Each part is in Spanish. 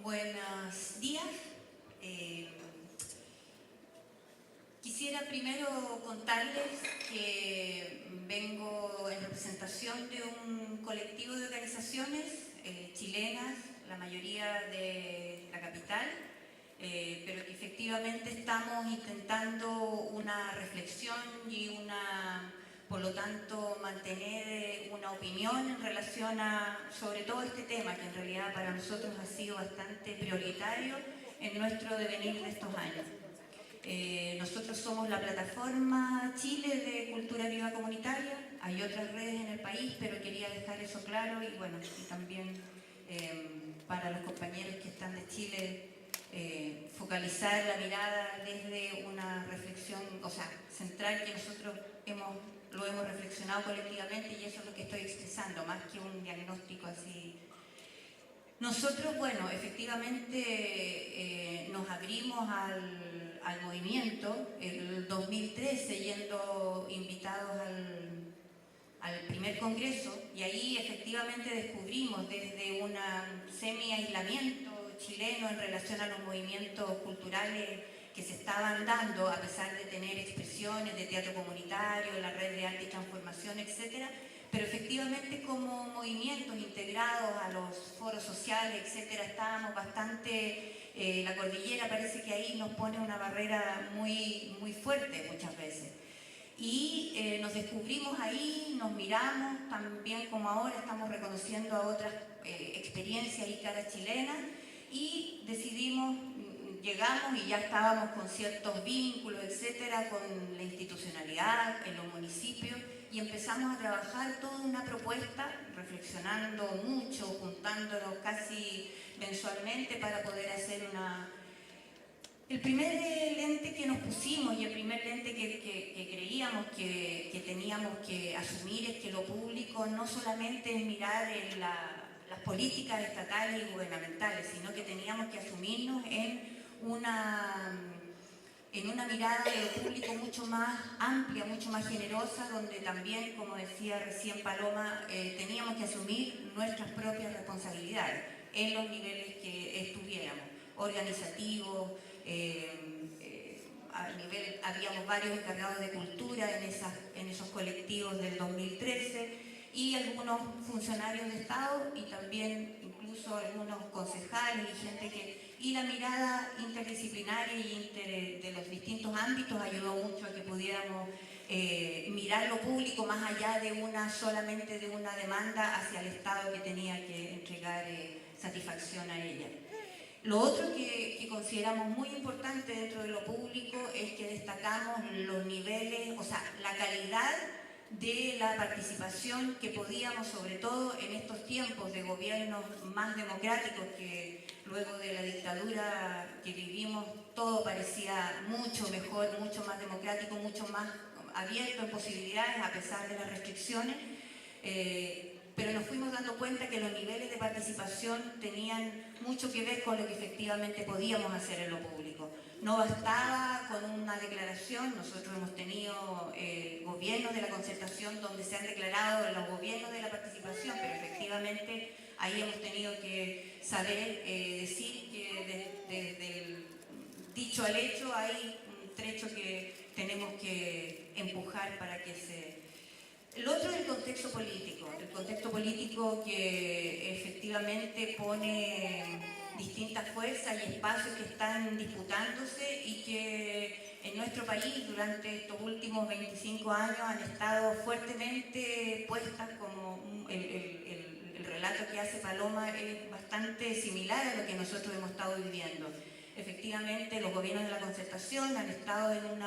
Buenos días. Quisiera primero contarles que vengo en representación de un colectivo de organizaciones chilenas, la mayoría de la capital, pero que efectivamente estamos intentando una reflexión y por lo tanto, mantener una opinión en relación sobre todo este tema, que en realidad para nosotros ha sido bastante prioritario en nuestro devenir de estos años. Nosotros somos la plataforma Chile de Cultura Viva Comunitaria, hay otras redes en el país, pero quería dejar eso claro y bueno, y también para los compañeros que están de Chile, focalizar la mirada desde una reflexión, o sea, central que nosotros lo hemos reflexionado colectivamente y eso es lo que estoy expresando, más que un diagnóstico así. Nosotros, bueno, efectivamente nos abrimos al movimiento el 2013 yendo invitados al primer congreso y ahí efectivamente descubrimos desde un semi-aislamiento chileno en relación a los movimientos culturales que se estaban dando, a pesar de tener expresiones de teatro comunitario, la red de arte y transformación, etc. Pero efectivamente como movimientos integrados a los foros sociales, etc., estábamos bastante, la cordillera parece que ahí nos pone una barrera muy, muy fuerte muchas veces. Y nos descubrimos ahí, nos miramos, también como ahora estamos reconociendo a otras experiencias y caras chilenas, y decidimos, llegamos y ya estábamos con ciertos vínculos, etcétera, con la institucionalidad en los municipios, y empezamos a trabajar toda una propuesta, reflexionando mucho, juntándonos casi mensualmente para poder hacer El primer lente que nos pusimos y el primer lente que creíamos que teníamos que asumir es que lo público no solamente es mirar en las políticas estatales y gubernamentales, sino que teníamos que asumirnos en una mirada de lo público mucho más amplia, mucho más generosa, donde también, como decía recién Paloma, teníamos que asumir nuestras propias responsabilidades en los niveles que estuviéramos, organizativos, habíamos varios encargados de cultura en esos colectivos del 2013 y algunos funcionarios de Estado y también incluso algunos concejales y gente y la mirada interdisciplinaria y de los distintos ámbitos ayudó mucho a que pudiéramos mirar lo público más allá de solamente de una demanda hacia el Estado que tenía que entregar satisfacción a ella. Lo otro que consideramos muy importante dentro de lo público es que destacamos los niveles, o sea, la calidad de la participación que podíamos, sobre todo en estos tiempos de gobiernos más democráticos, que luego de la dictadura que vivimos todo parecía mucho mejor, mucho más democrático, mucho más abierto en posibilidades a pesar de las restricciones. Pero nos fuimos dando cuenta que los niveles de participación tenían mucho que ver con lo que efectivamente podíamos hacer en lo público. No bastaba con una declaración, nosotros hemos tenido gobiernos de la concertación donde se han declarado los gobiernos de la participación, pero efectivamente ahí hemos tenido que saber decir que desde el dicho al hecho hay un trecho que tenemos que empujar para que se... El otro es el contexto político que efectivamente pone distintas fuerzas y espacios que están disputándose y que en nuestro país durante estos últimos 25 años han estado fuertemente puestas como el relato que hace Paloma es bastante similar a lo que nosotros hemos estado viviendo. Efectivamente, los gobiernos de la concertación han estado en un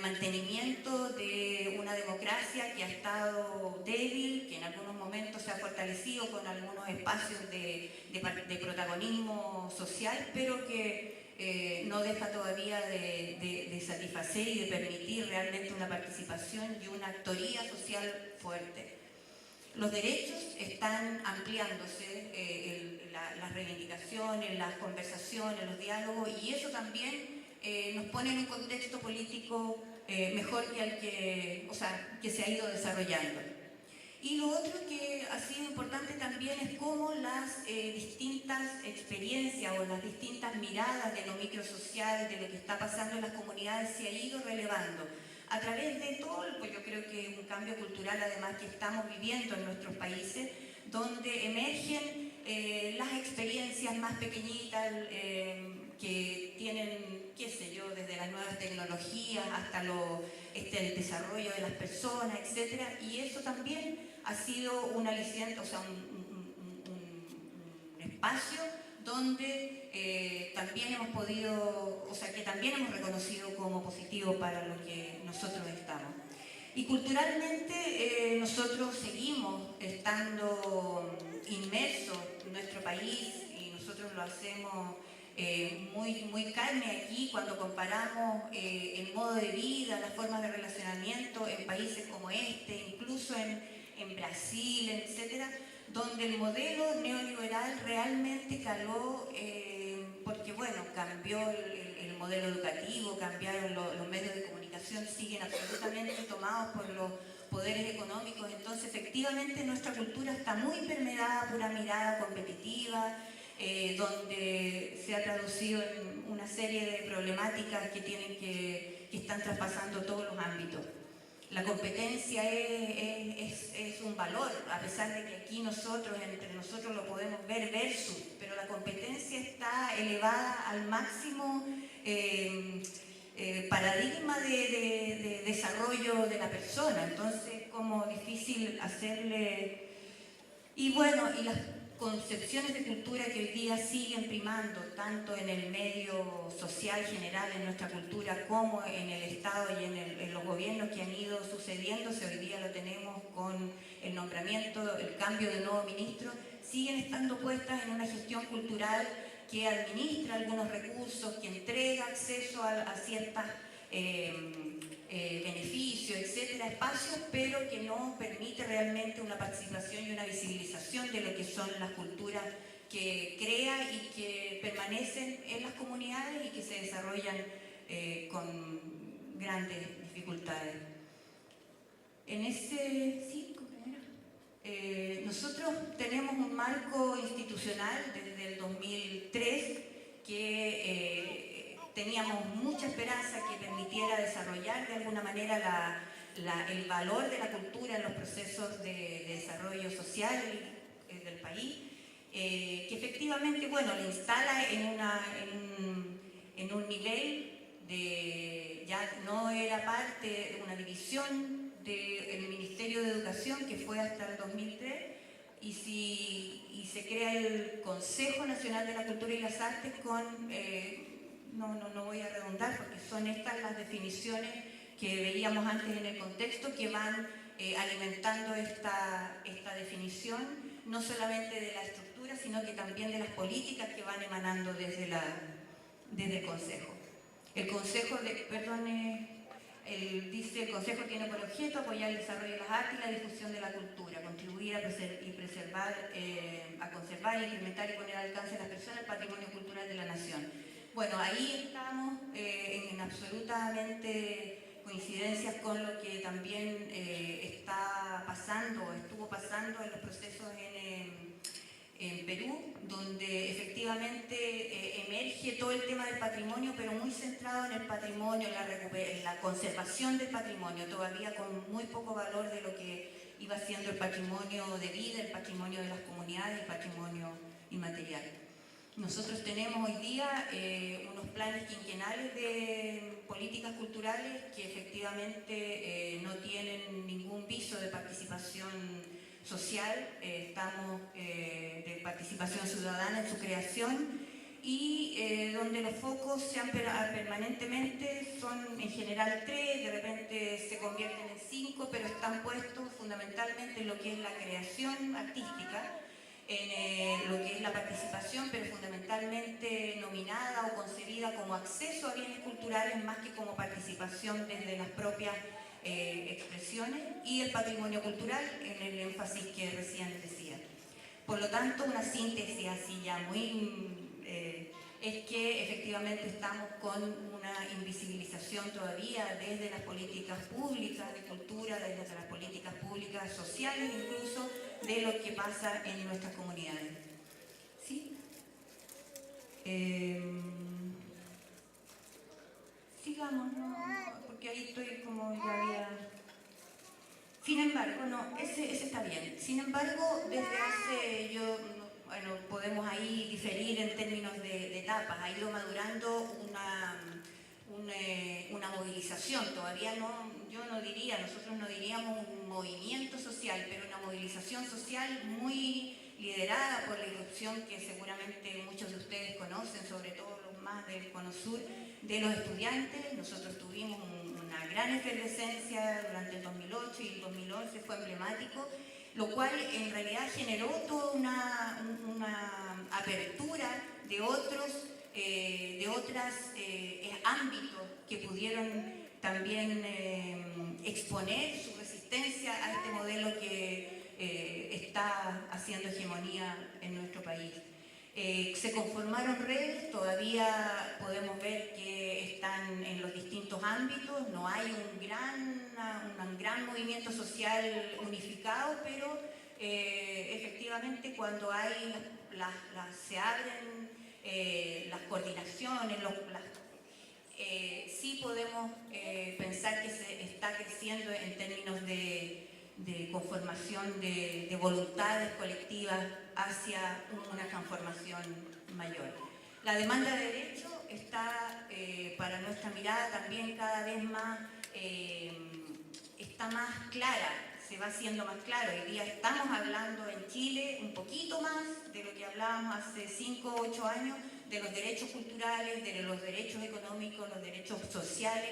mantenimiento de una democracia que ha estado débil, que en algunos momentos se ha fortalecido con algunos espacios de protagonismo social, pero que no deja todavía de satisfacer y de permitir realmente una participación y una actoría social fuerte. Los derechos están ampliándose, las reivindicaciones, las conversaciones, los diálogos, y eso también nos pone en un contexto político mejor que el que se ha ido desarrollando. Y lo otro que ha sido importante también es cómo las distintas experiencias o las distintas miradas de lo microsocial, de lo que está pasando en las comunidades, se ha ido relevando a través de todo, pues yo creo que un cambio cultural además que estamos viviendo en nuestros países, donde emergen las experiencias más pequeñitas que tienen, qué sé yo, desde las nuevas tecnologías hasta el desarrollo de las personas, etc. Y eso también ha sido un aliciente, o sea, un espacio donde también hemos podido, o sea, que también hemos reconocido como positivo para lo que nosotros estamos. Y culturalmente nosotros seguimos estando inmersos en nuestro país y nosotros lo hacemos muy carne aquí cuando comparamos el modo de vida, las formas de relacionamiento en países como este, incluso en Brasil, etcétera, donde el modelo neoliberal realmente caló, porque bueno, cambió el modelo educativo, cambiaron los medios de comunicación, siguen absolutamente tomados por los poderes económicos, entonces efectivamente nuestra cultura está muy permeada por una mirada competitiva, donde se ha traducido en una serie de problemáticas que están traspasando todos los ámbitos. La competencia es un valor, a pesar de que aquí entre nosotros lo podemos ver versus, pero la competencia está elevada al máximo paradigma de desarrollo de la persona, entonces como difícil hacerle... Y bueno, y las concepciones de cultura que hoy día siguen primando, tanto en el medio social general, en nuestra cultura, como en el Estado y en los gobiernos que han ido sucediéndose, hoy día lo tenemos con el nombramiento, el cambio de nuevo ministro, siguen estando puestas en una gestión cultural que administra algunos recursos, que entrega acceso a ciertas beneficios, etcétera, espacios, pero que no permite realmente una participación y una visibilización de lo que son las culturas que crea y que permanecen en las comunidades y que se desarrollan con grandes dificultades. En ese... ¿Sí, compañera? Nosotros tenemos un marco institucional desde el 2003 que teníamos mucha esperanza que permitiera desarrollar de alguna manera el valor de la cultura en los procesos de desarrollo social del país, que efectivamente, bueno, le instala en un nivel de, ya no era parte de una división del Ministerio de Educación que fue hasta el 2003, y se crea el Consejo Nacional de la Cultura y las Artes con... no voy a redundar porque son estas las definiciones que veíamos antes en el contexto que van alimentando esta definición, no solamente de la estructura, sino que también de las políticas que van emanando desde el Consejo. El Consejo, dice, el Consejo tiene por objeto apoyar el desarrollo de las artes y la difusión de la cultura, contribuir a conservar y incrementar y poner al alcance de las personas el patrimonio cultural de la nación. Bueno, ahí estamos en absolutamente coincidencias con lo que también está pasando, estuvo pasando en los procesos en Perú, donde efectivamente emerge todo el tema del patrimonio, pero muy centrado en el patrimonio, en la conservación del patrimonio, todavía con muy poco valor de lo que iba siendo el patrimonio de vida, el patrimonio de las comunidades, el patrimonio inmaterial. Nosotros tenemos hoy día unos planes quinquenales de políticas culturales que efectivamente no tienen ningún viso de participación social, estamos de participación ciudadana en su creación y donde los focos sean permanentemente son en general 3, de repente se convierten en 5, pero están puestos fundamentalmente en lo que es la creación artística, en lo que es la participación, pero fundamentalmente nominada o concebida como acceso a bienes culturales más que como participación desde las propias expresiones, y el patrimonio cultural en el énfasis que recién decía. Por lo tanto, una síntesis así ya muy es que efectivamente estamos con una invisibilización todavía desde las políticas públicas de cultura, desde las políticas públicas sociales incluso, de lo que pasa en nuestras comunidades. ¿Sí? Sigamos, ¿no? Porque ahí estoy como ya había... Sin embargo, no, ese está bien. Sin embargo, desde hace, bueno, podemos ahí diferir en términos de etapas. Ha ido madurando una movilización. Todavía no, nosotros no diríamos un movimiento social, pero una movilización social muy liderada por la irrupción que seguramente muchos de ustedes conocen, sobre todo los más del Cono Sur, de los estudiantes. Nosotros tuvimos una gran efervescencia durante el 2008 y el 2011 fue emblemático, lo cual en realidad generó toda una apertura de otros ámbitos que pudieron también exponer su resistencia a este modelo que está haciendo hegemonía en nuestro país. Se conformaron redes, todavía podemos ver que están en los distintos ámbitos, no hay un gran movimiento social unificado, pero efectivamente cuando se abren las coordinaciones, sí podemos pensar que se está creciendo en términos de conformación de voluntades colectivas hacia una transformación mayor. La demanda de derechos está, para nuestra mirada, también cada vez más, está más clara, se va haciendo más claro. Hoy día estamos hablando en Chile un poquito más de lo que hablábamos hace 5 o 8 años, de los derechos culturales, de los derechos económicos, los derechos sociales,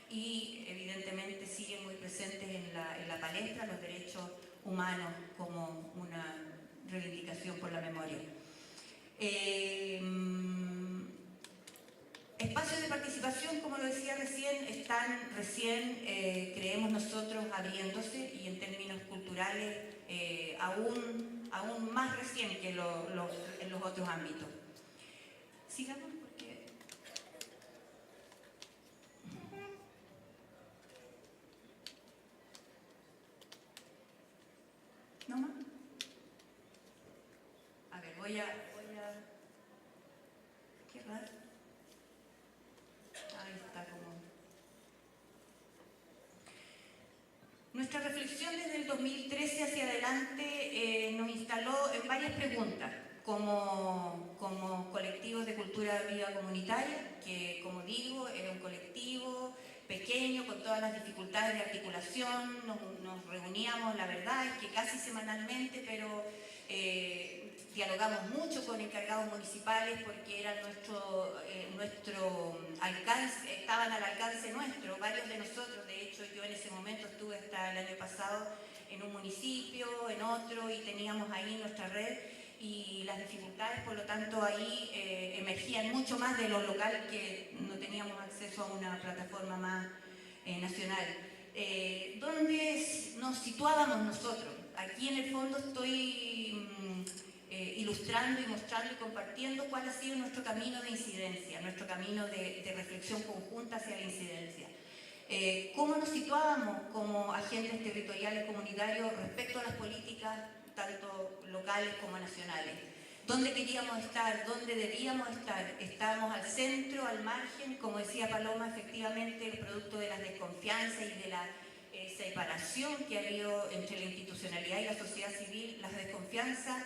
y evidentemente siguen muy presentes en la palestra los derechos humanos como una reivindicación por la memoria. Espacios de participación, como lo decía recién, están creemos nosotros, abriéndose, y en términos culturales aún más recién que en los otros ámbitos. Sigamos. ¿No más? A ver, voy a... Qué raro. Ahí está como... Nuestra reflexión desde el 2013 hacia adelante nos instaló en varias preguntas como colectivos de cultura viva comunitaria, que como digo, era un colectivo pequeño, con todas las dificultades de articulación, nos reuníamos, la verdad es que casi semanalmente, pero dialogamos mucho con encargados municipales porque era nuestro alcance, estaban al alcance nuestro, varios de nosotros. De hecho, yo en ese momento estuve hasta el año pasado en un municipio, en otro, y teníamos ahí nuestra red, y las dificultades, por lo tanto, ahí emergían mucho más de lo local, que no teníamos acceso a una plataforma más nacional. ¿Dónde nos situábamos nosotros? Aquí en el fondo estoy ilustrando y mostrando y compartiendo cuál ha sido nuestro camino de incidencia, nuestro camino de reflexión conjunta hacia la incidencia. ¿Cómo nos situábamos como agentes territoriales comunitarios respecto a las políticas tanto locales como nacionales? ¿Dónde queríamos estar? ¿Dónde debíamos estar? ¿Estábamos al centro, al margen? Como decía Paloma, efectivamente el producto de la desconfianza y de la separación que ha habido entre la institucionalidad y la sociedad civil, las desconfianzas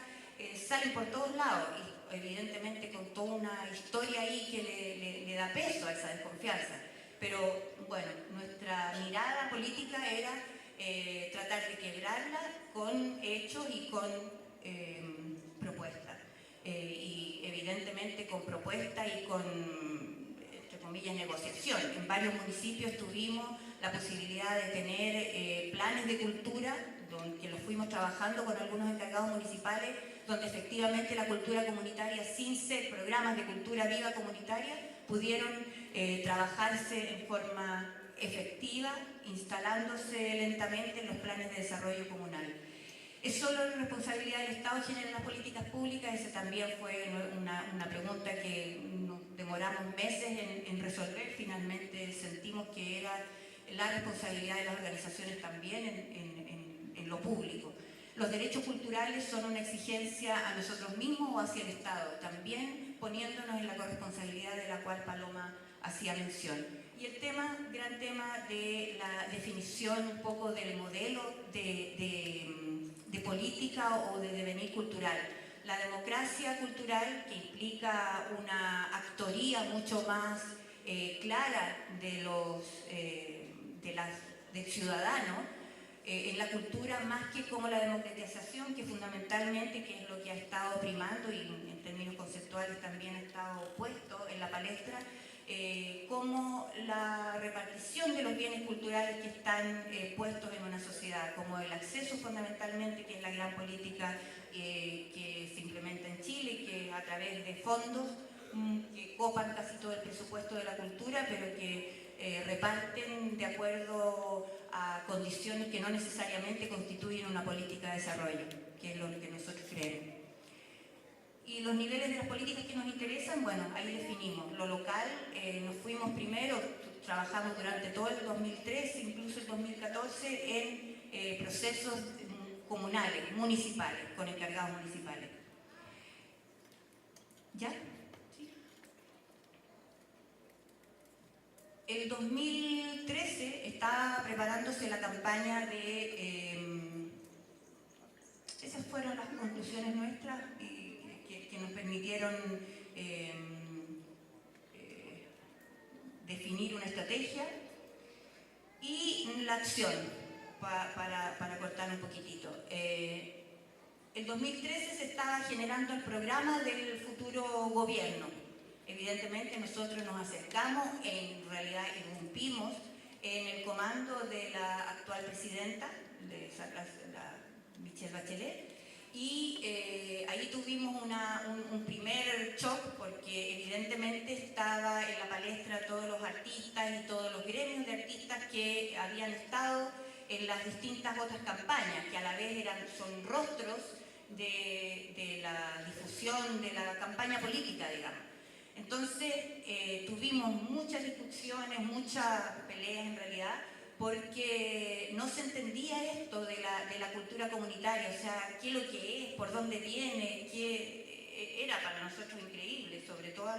salen por todos lados, y evidentemente con toda una historia ahí que le da peso a esa desconfianza. Pero bueno, nuestra mirada política era tratar de quebrarla con hechos y con propuestas. Y evidentemente con propuestas y con, entre comillas, negociación. En varios municipios tuvimos la posibilidad de tener planes de cultura, que los fuimos trabajando con algunos encargados municipales, donde efectivamente la cultura comunitaria, sin ser programas de cultura viva comunitaria, pudieron trabajarse en forma efectiva, instalándose lentamente en los planes de desarrollo comunal. ¿Es solo la responsabilidad del Estado generar las políticas públicas? Esa también fue una pregunta que nos demoramos meses en resolver. Finalmente sentimos que era la responsabilidad de las organizaciones también en lo público. Los derechos culturales son una exigencia a nosotros mismos o hacia el Estado, también poniéndonos en la corresponsabilidad de la cual Paloma hacía mención. Y el tema, gran tema de la definición un poco del modelo de política o de devenir cultural. La democracia cultural, que implica una actoría mucho más clara del ciudadano, en la cultura, más que como la democratización, que fundamentalmente, que es lo que ha estado primando y en términos conceptuales también ha estado puesto en la palestra, como la repartición de los bienes culturales que están puestos en una sociedad, como el acceso fundamentalmente, que es la gran política que se implementa en Chile, que a través de fondos que copan casi todo el presupuesto de la cultura, pero que reparten de acuerdo a condiciones que no necesariamente constituyen una política de desarrollo, que es lo que nosotros creemos. Y los niveles de las políticas que nos interesan, bueno, ahí definimos. Lo local, nos fuimos primero, trabajamos durante todo el 2013, incluso el 2014, en procesos comunales, municipales, con encargados municipales. ¿Ya? El 2013 estaba preparándose la campaña de... esas fueron las conclusiones nuestras que nos permitieron definir una estrategia y la acción, para cortar un poquitito. El 2013 se estaba generando el programa del futuro gobierno. Evidentemente nosotros nos acercamos, en realidad irrumpimos en el comando de la actual presidenta, de la Michelle Bachelet, y ahí tuvimos un primer shock, porque evidentemente estaba en la palestra todos los artistas y todos los gremios de artistas que habían estado en las distintas otras campañas, que a la vez son rostros de la difusión de la campaña política, digamos. Entonces tuvimos muchas discusiones, muchas peleas en realidad, porque no se entendía esto de la cultura comunitaria, o sea, qué es lo que es, por dónde viene, qué era para nosotros increíble, sobre todo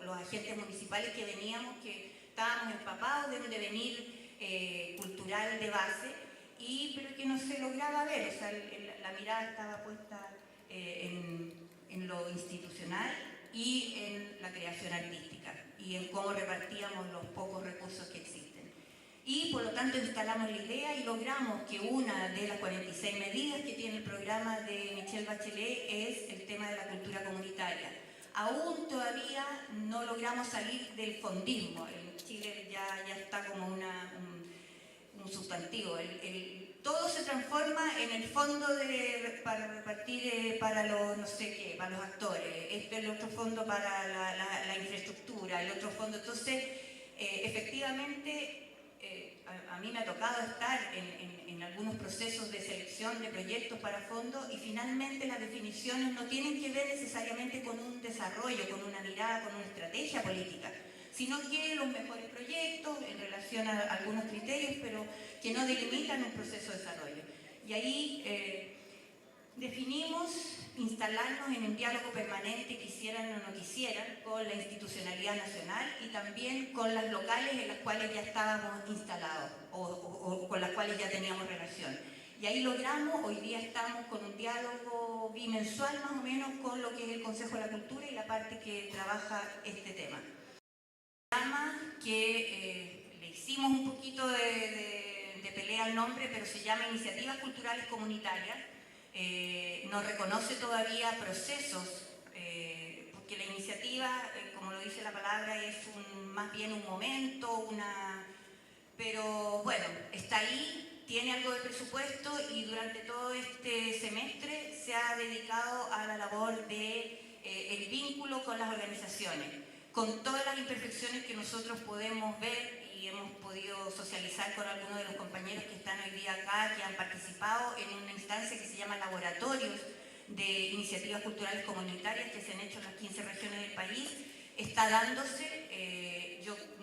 los agentes municipales que veníamos, que estábamos empapados de un devenir cultural de base, pero que no se lograba ver, o sea, la mirada estaba puesta en lo institucional y en la creación artística y en cómo repartíamos los pocos recursos que existen. Y por lo tanto instalamos la idea y logramos que una de las 46 medidas que tiene el programa de Michelle Bachelet es el tema de la cultura comunitaria. Aún todavía no logramos salir del fondismo. En Chile ya está como un sustantivo. Todo se transforma en el fondo para repartir para los no sé qué, para los actores, el otro fondo para la infraestructura, el otro fondo. Entonces, efectivamente, a mí me ha tocado estar en algunos procesos de selección de proyectos para fondos y finalmente las definiciones no tienen que ver necesariamente con un desarrollo, con una mirada, con una estrategia política, sino que los mejores proyectos en relación a algunos criterios, pero que no delimitan un proceso de desarrollo. Y ahí definimos instalarnos en un diálogo permanente, quisieran o no quisieran, con la institucionalidad nacional y también con las locales en las cuales ya estábamos instalados o con las cuales ya teníamos relación. Y ahí logramos, hoy día estamos con un diálogo bimensual más o menos con lo que es el Consejo de la Cultura y la parte que trabaja este tema. Que le hicimos un poquito de pelea al nombre, pero se llama Iniciativas Culturales Comunitarias. No reconoce todavía procesos, porque la iniciativa, como lo dice la palabra, es más bien un momento, pero bueno, está ahí, tiene algo de presupuesto y durante todo este semestre se ha dedicado a la labor de el vínculo con las organizaciones, con todas las imperfecciones que nosotros podemos ver y y hemos podido socializar con algunos de los compañeros que están hoy día acá, que han participado en una instancia que se llama Laboratorios de Iniciativas Culturales Comunitarias que se han hecho en las 15 regiones del país, está dándose.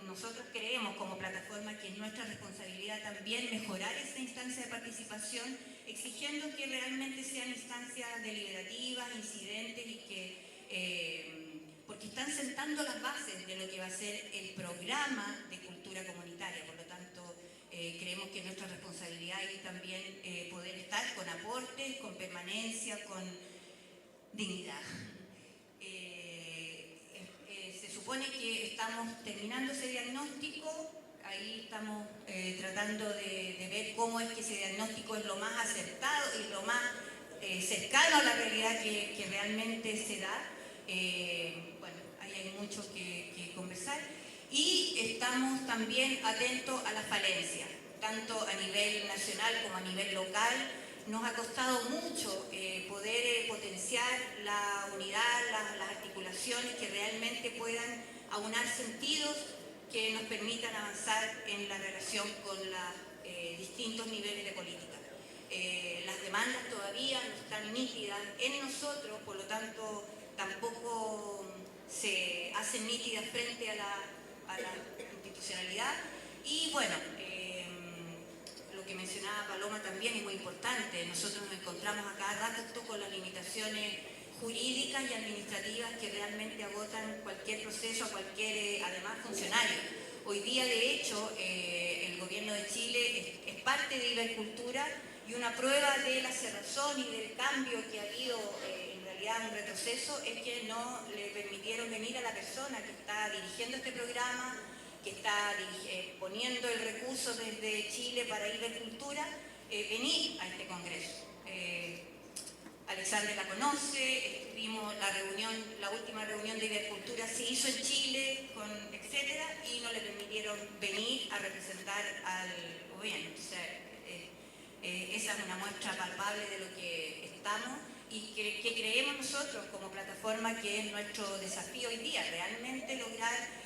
Nosotros creemos como plataforma que es nuestra responsabilidad también mejorar esa instancia de participación, exigiendo que realmente sean instancias deliberativas, incidentes y que, porque están sentando las bases de lo que va a ser el programa de cultura comunitaria. Por lo tanto, creemos que es nuestra responsabilidad y también poder estar con aportes, con permanencia, con dignidad. Se supone que estamos terminando ese diagnóstico, ahí estamos tratando de ver cómo es que ese diagnóstico es lo más acertado y lo más cercano a la realidad que realmente se da. Bueno, ahí hay mucho que conversar. Y estamos también atentos a las falencias, tanto a nivel nacional como a nivel local. Nos ha costado mucho poder potenciar la unidad, las articulaciones que realmente puedan aunar sentidos que nos permitan avanzar en la relación con los distintos niveles de política. Las demandas todavía no están nítidas en nosotros, por lo tanto tampoco se hacen nítidas frente a la institucionalidad. Y bueno, lo que mencionaba Paloma también es muy importante. Nosotros nos encontramos a cada rato con las limitaciones jurídicas y administrativas que realmente agotan cualquier proceso a cualquier, además, funcionario. Hoy día, de hecho, el gobierno de Chile es parte de Ibercultura y una prueba de la cerrazón y del cambio que ha habido, en realidad un retroceso, es que no le permitieron venir a la persona que está dirigiendo este programa, que está poniendo el recurso desde Chile para Ibercultura, venir a este congreso. Alexandre la conoce, estuvimos la última reunión de Ibercultura se hizo en Chile, etcétera, y no le permitieron venir a representar al gobierno. O sea, esa es una muestra palpable de lo que estamos y que creemos nosotros como plataforma que es nuestro desafío hoy día, realmente lograr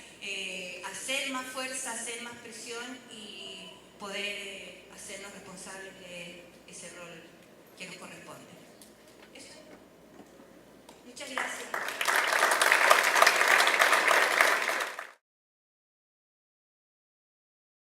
hacer más fuerza, hacer más presión y poder hacernos responsables de ese rol que nos corresponde. Eso. Muchas gracias.